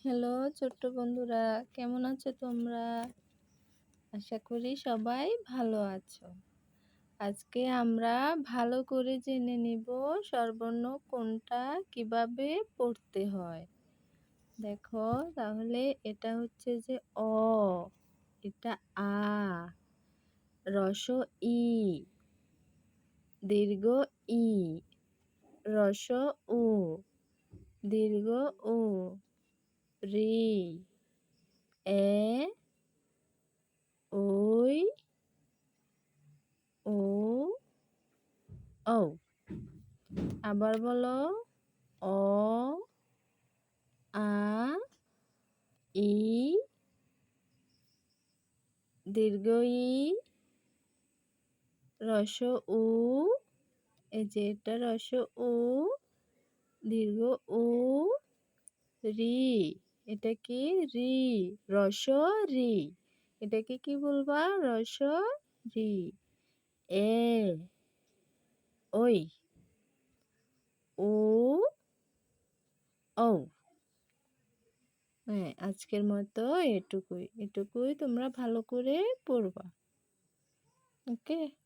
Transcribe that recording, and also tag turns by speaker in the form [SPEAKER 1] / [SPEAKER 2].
[SPEAKER 1] Hello ছোট্ট বন্ধুরা, কেমন আছো তোমরা? আশা করি সবাই ভালো আছো। আজকে আমরা ভালো করে জেনে নিব স্বরবর্ণ কোনটা কিভাবে পড়তে হয়। দেখো তাহলে এটা হচ্ছে যে অ, এটা আ, রস ই, দীর্ঘ ই, রস উ, দীর্ঘ উ, রি, এ, ওই, ও, ঔ। আবার বলো অ, আ, ই, দীর্ঘ ই, রস উ, এই যে এটা রস উ, দীর্ঘ উ, রি, এটা কি রি, রস রি, এটাকে কি বলবা রস রি, এ, ওই, ও, ঔ। হ্যাঁ, আজকের মতো এটুকুই তোমরা ভালো করে পড়বা। ওকে।